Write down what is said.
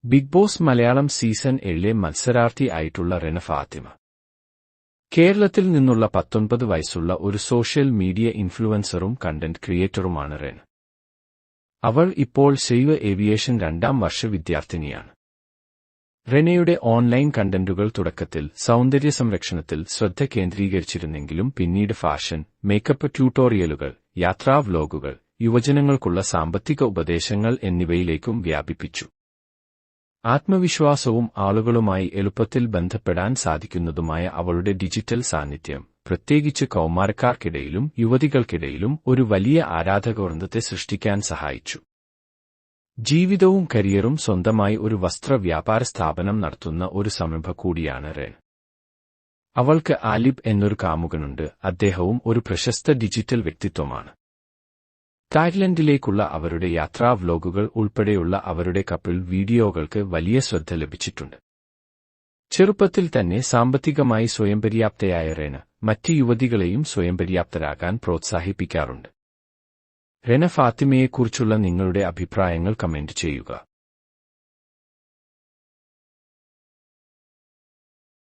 Big boss Malayalam season 7 മത്സരാർത്ഥി ആയിട്ടുള്ള റെന ഫാത്തിമ. കേരളത്തിൽ നിന്നുള്ള 19 വയസ്സുള്ള ഒരു സോഷ്യൽ മീഡിയ ഇൻഫ്ലുവൻസറും കണ്ടന്റ് ക്രിയേറ്ററുമാണ് റെന. അവൾ ഇപ്പോൾ സിവിൽ ഏവിയേഷൻ 2ാം വർഷ വിദ്യാർത്ഥിനിയാണ്. റെനയുടെ ഓൺലൈൻ കണ്ടന്റുകൾ തുടക്കത്തിൽ സൗന്ദര്യ സംരക്ഷണത്തിൽ ശ്രദ്ധ കേന്ദ്രീകരിച്ചിരുന്നെങ്കിലും പിന്നീട് ഫാഷൻ, മേക്കപ്പ് ട്യൂട്ടോറിയലുകൾ, യാത്രാ വ്ലോഗുകൾ, യുവജനങ്ങൾക്കുള്ള സാമ്പത്തിക ഉപദേശങ്ങൾ എന്നിവയിലേക്കും വ്യാപിപ്പിച്ചു. ആത്മവിശ്വാസവും ആളുകളുമായി എളുപ്പത്തിൽ ബന്ധപ്പെടാൻ സാധിക്കുന്നതുമായ അവളുടെ ഡിജിറ്റൽ സാന്നിധ്യം, പ്രത്യേകിച്ച് കൗമാരക്കാർക്കിടയിലും യുവതികൾക്കിടയിലും ഒരു വലിയ ആരാധകവൃന്ദത്തെ സൃഷ്ടിക്കാൻ സഹായിച്ചു. ജീവിതവും കരിയറും സ്വന്തമായി ഒരു വസ്ത്ര വ്യാപാര സ്ഥാപനം നടത്തുന്ന ഒരു സംരംഭം കൂടിയാണ് റെന. അവൾക്ക് ആലിബ് എന്നൊരു കാമുകനുണ്ട്. അദ്ദേഹവും ഒരു പ്രശസ്ത ഡിജിറ്റൽ വ്യക്തിത്വമാണ്. തായ്ലൻഡിലേക്കുള്ള അവരുടെ യാത്രാ വ്ലോഗുകൾ ഉൾപ്പെടെയുള്ള അവരുടെ കപ്പിൾ വീഡിയോകൾക്ക് വലിയ ശ്രദ്ധ ലഭിച്ചിട്ടുണ്ട്. ചെറുപ്പത്തിൽ തന്നെ സാമ്പത്തികമായി സ്വയംപര്യാപ്തയായ റെന മറ്റ് യുവതികളെയും സ്വയംപര്യാപ്തരാകാൻ പ്രോത്സാഹിപ്പിക്കാറുണ്ട്. റെന ഫാത്തിമയെക്കുറിച്ചുള്ള നിങ്ങളുടെ അഭിപ്രായങ്ങൾ കമന്റ് ചെയ്യുക.